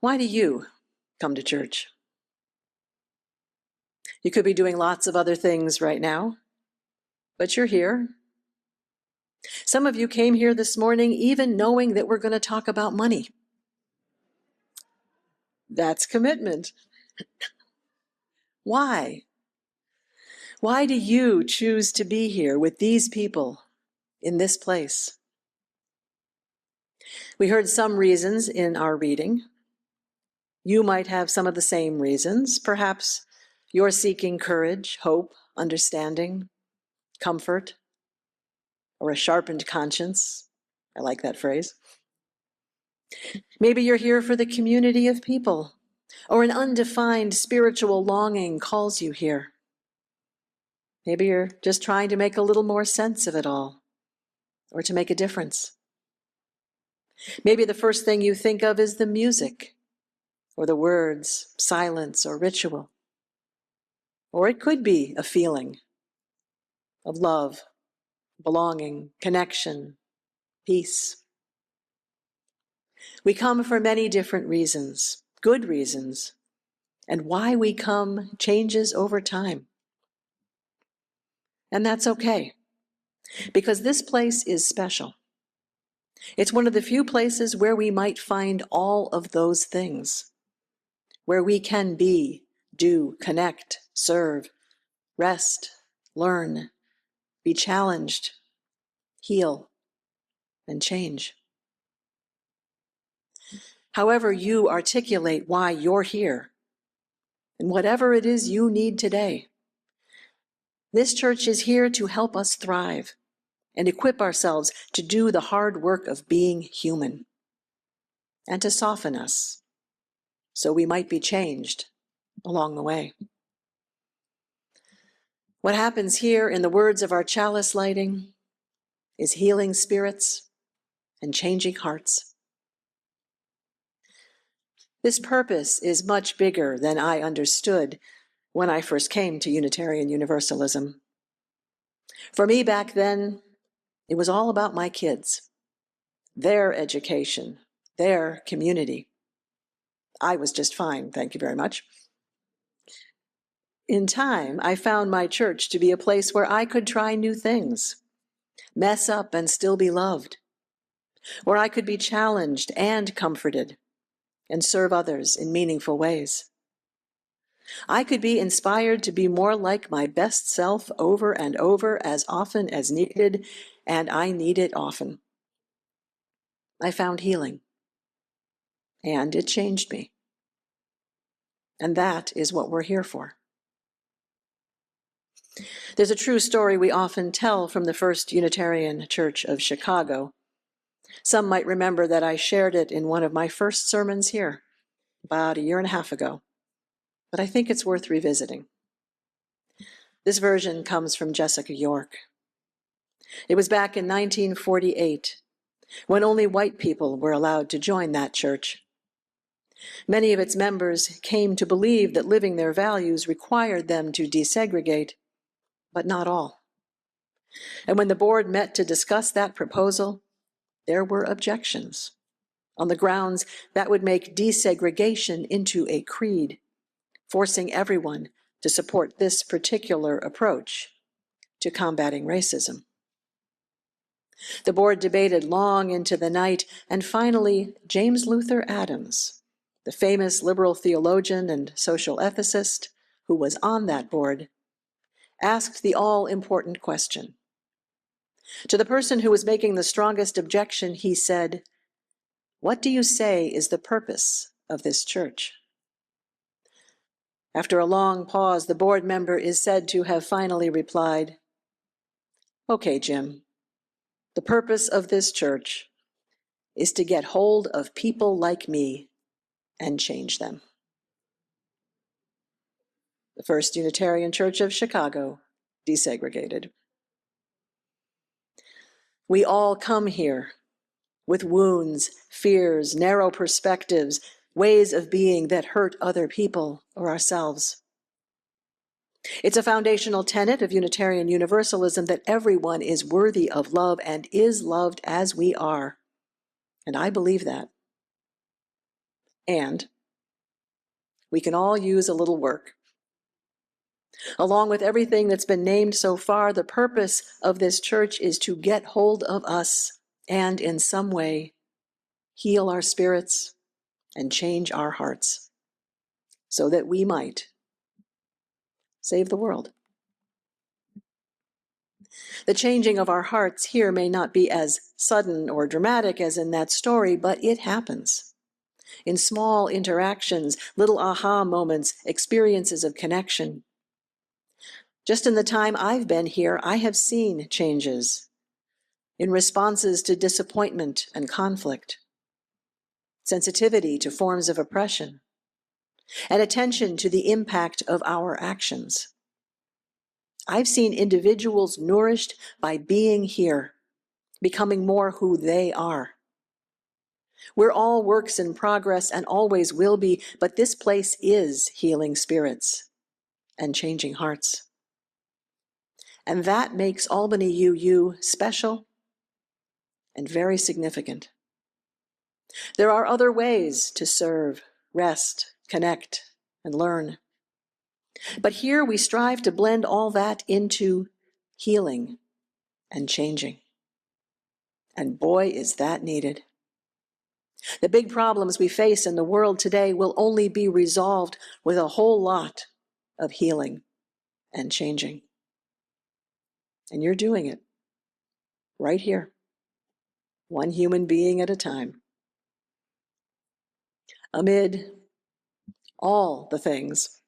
Why do you come to church? You could be doing lots of other things right now, but you're here. Some of you came here this morning even knowing that we're going to talk about money. That's commitment. Why? Why do you choose to be here with these people in this place? We heard some reasons in our reading. You might have some of the same reasons. Perhaps you're seeking courage, hope, understanding, comfort, or a sharpened conscience. I like that phrase. Maybe you're here for the community of people, or an undefined spiritual longing calls you here. Maybe you're just trying to make a little more sense of it all, or to make a difference. Maybe the first thing you think of is the music, or the words, silence, or ritual. Or it could be a feeling of love, belonging, connection, peace. We come for many different reasons, good reasons, and why we come changes over time. And that's okay, because this place is special. It's one of the few places where we might find all of those things, where we can be, do, connect, serve, rest, learn, be challenged, heal, and change. However you articulate why you're here, and whatever it is you need today, this church is here to help us thrive and equip ourselves to do the hard work of being human, and to soften us so we might be changed along the way. What happens here, in the words of our chalice lighting, is healing spirits and changing hearts. This purpose is much bigger than I understood when I first came to Unitarian Universalism. For me back then, it was all about my kids, their education, their community. I was just fine, thank you very much. In time, I found my church to be a place where I could try new things, mess up and still be loved, where I could be challenged and comforted, and serve others in meaningful ways. I could be inspired to be more like my best self over and over as often as needed, and I need it often. I found healing, and it changed me. And that is what we're here for. There's a true story we often tell from the First Unitarian Church of Chicago. Some might remember that I shared it in one of my first sermons here, about 1.5 years ago. But I think it's worth revisiting. This version comes from Jessica York. It was back in 1948, when only white people were allowed to join that church. Many of its members came to believe that living their values required them to desegregate, but not all. And when the board met to discuss that proposal, there were objections, on the grounds that would make desegregation into a creed, forcing everyone to support this particular approach to combating racism. The board debated long into the night, and finally, James Luther Adams, the famous liberal theologian and social ethicist who was on that board, asked the all-important question. To the person who was making the strongest objection, he said, "What do you say is the purpose of this church?" After a long pause, the board member is said to have finally replied, "Okay, Jim, the purpose of this church is to get hold of people like me and change them." The First Unitarian Church of Chicago desegregated. We all come here with wounds, fears, narrow perspectives, ways of being that hurt other people or ourselves. It's a foundational tenet of Unitarian Universalism that everyone is worthy of love and is loved as we are. And I believe that. And we can all use a little work. Along with everything that's been named so far, the purpose of this church is to get hold of us and in some way heal our spirits and change our hearts so that we might save the world. The changing of our hearts here may not be as sudden or dramatic as in that story, but it happens. In small interactions, little aha moments, experiences of connection. Just in the time I've been here, I have seen changes in responses to disappointment and conflict, sensitivity to forms of oppression, and attention to the impact of our actions. I've seen individuals nourished by being here, becoming more who they are. We're all works in progress and always will be, but this place is healing spirits and changing hearts. And that makes Albany UU special and very significant. There are other ways to serve, rest, connect, and learn. But here we strive to blend all that into healing and changing. And boy, is that needed. The big problems we face in the world today will only be resolved with a whole lot of healing and changing. And you're doing it right here, one human being at a time. Amid all the things,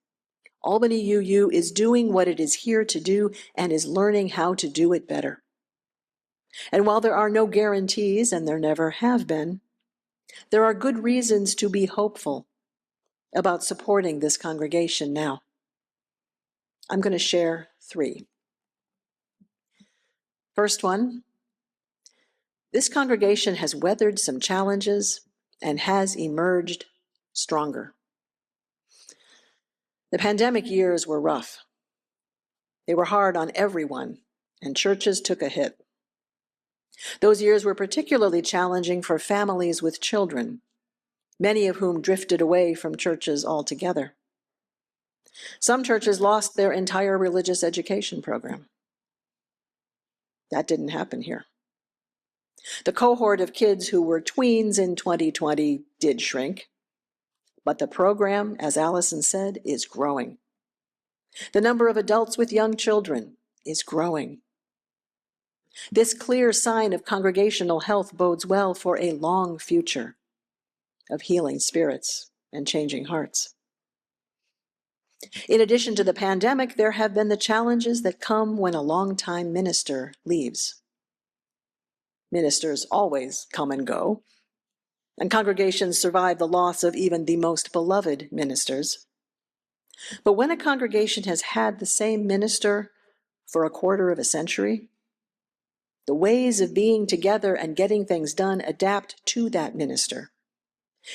Albany UU is doing what it is here to do and is learning how to do it better. And while there are no guarantees, and there never have been, there are good reasons to be hopeful about supporting this congregation now. I'm going to share 3. First one, this congregation has weathered some challenges and has emerged stronger. The pandemic years were rough. They were hard on everyone, and churches took a hit. Those years were particularly challenging for families with children, many of whom drifted away from churches altogether. Some churches lost their entire religious education program. That didn't happen here. The cohort of kids who were tweens in 2020 did shrink, but the program, as Allison said, is growing. The number of adults with young children is growing. This clear sign of congregational health bodes well for a long future of healing spirits and changing hearts. In addition to the pandemic, there have been the challenges that come when a longtime minister leaves. Ministers always come and go, and congregations survive the loss of even the most beloved ministers. But when a congregation has had the same minister for a quarter of a century, the ways of being together and getting things done adapt to that minister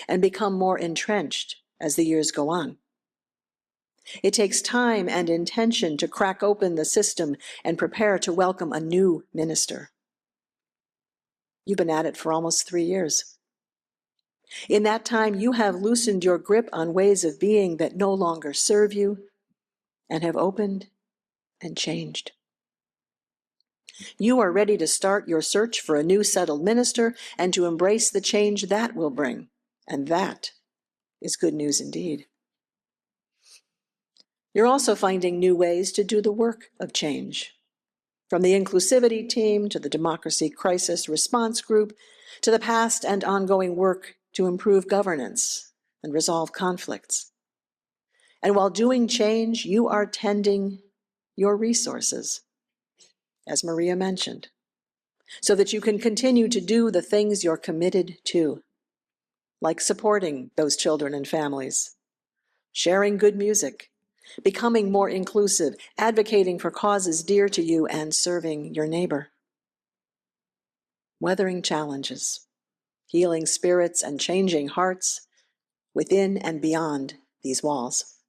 and become more entrenched as the years go on. It takes time and intention to crack open the system and prepare to welcome a new minister. You've been at it for almost 3 years. In that time, you have loosened your grip on ways of being that no longer serve you and have opened and changed. You are ready to start your search for a new settled minister and to embrace the change that will bring. And that is good news indeed. You're also finding new ways to do the work of change. From the inclusivity team to the democracy crisis response group to the past and ongoing work to improve governance and resolve conflicts. And while doing change, you are tending your resources, as Maria mentioned, so that you can continue to do the things you're committed to, like supporting those children and families, sharing good music, becoming more inclusive, advocating for causes dear to you, and serving your neighbor. Weathering challenges, healing spirits, and changing hearts within and beyond these walls.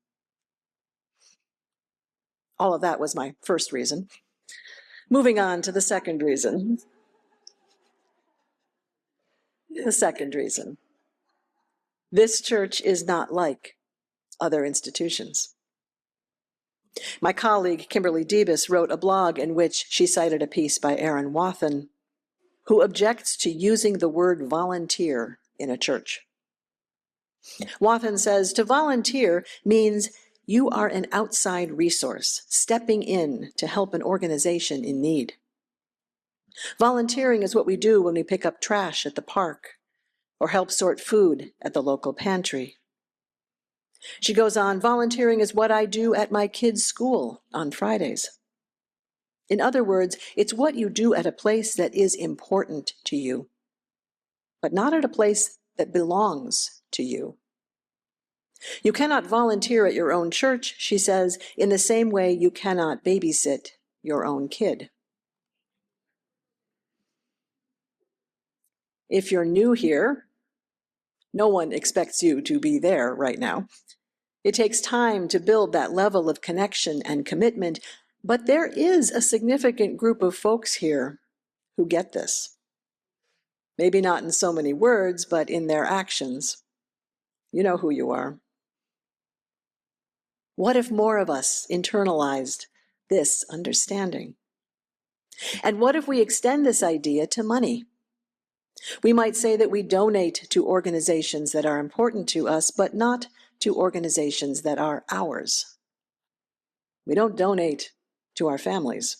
All of that was my first reason. Moving on to the second reason. The second reason. This church is not like other institutions. My colleague, Kimberly Debus, wrote a blog in which she cited a piece by Aaron Wathen, who objects to using the word volunteer in a church. Wathen says to volunteer means you are an outside resource, stepping in to help an organization in need. Volunteering is what we do when we pick up trash at the park or help sort food at the local pantry. She goes on, volunteering is what I do at my kids' school on Fridays. In other words, it's what you do at a place that is important to you, but not at a place that belongs to you. You cannot volunteer at your own church, she says, in the same way you cannot babysit your own kid. If you're new here, no one expects you to be there right now. It takes time to build that level of connection and commitment, but there is a significant group of folks here who get this. Maybe not in so many words, but in their actions. You know who you are. What if more of us internalized this understanding? And what if we extend this idea to money? We might say that we donate to organizations that are important to us, but not to organizations that are ours. We don't donate to our families.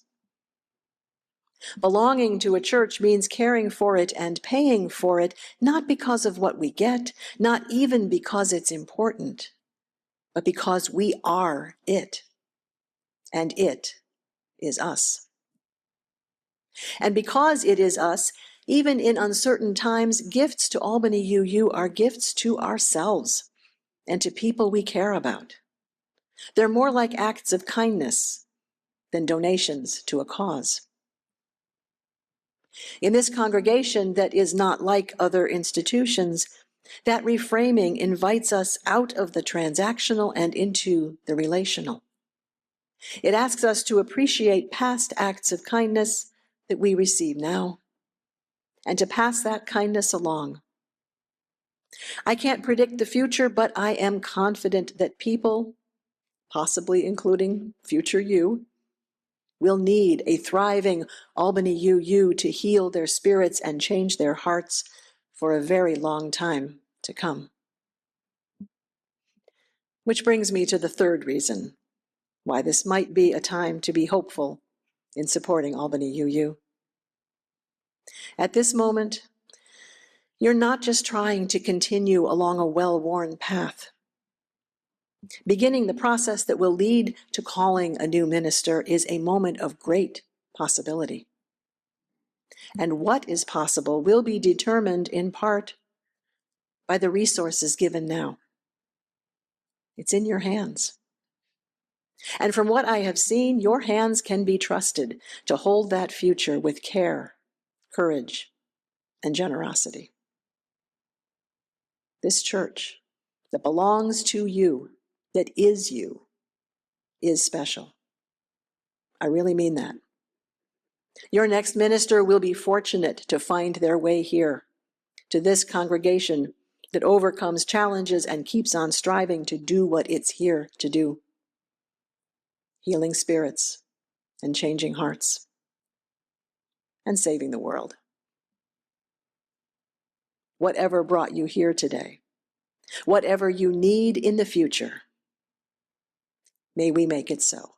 Belonging to a church means caring for it and paying for it, not because of what we get, not even because it's important, but because we are it, and it is us. And because it is us, even in uncertain times, gifts to Albany UU are gifts to ourselves and to people we care about. They're more like acts of kindness than donations to a cause. In this congregation that is not like other institutions, that reframing invites us out of the transactional and into the relational. It asks us to appreciate past acts of kindness that we receive now, and to pass that kindness along. I can't predict the future, but I am confident that people, possibly including future you, will need a thriving Albany UU to heal their spirits and change their hearts for a very long time to come. Which brings me to the third reason why this might be a time to be hopeful in supporting Albany UU. At this moment, you're not just trying to continue along a well-worn path. Beginning the process that will lead to calling a new minister is a moment of great possibility. And what is possible will be determined in part by the resources given now. It's in your hands. And from what I have seen, your hands can be trusted to hold that future with care, courage, and generosity. This church that belongs to you, that is you, is special. I really mean that. Your next minister will be fortunate to find their way here, to this congregation that overcomes challenges and keeps on striving to do what it's here to do. Healing spirits and changing hearts and saving the world. Whatever brought you here today, whatever you need in the future, may we make it so.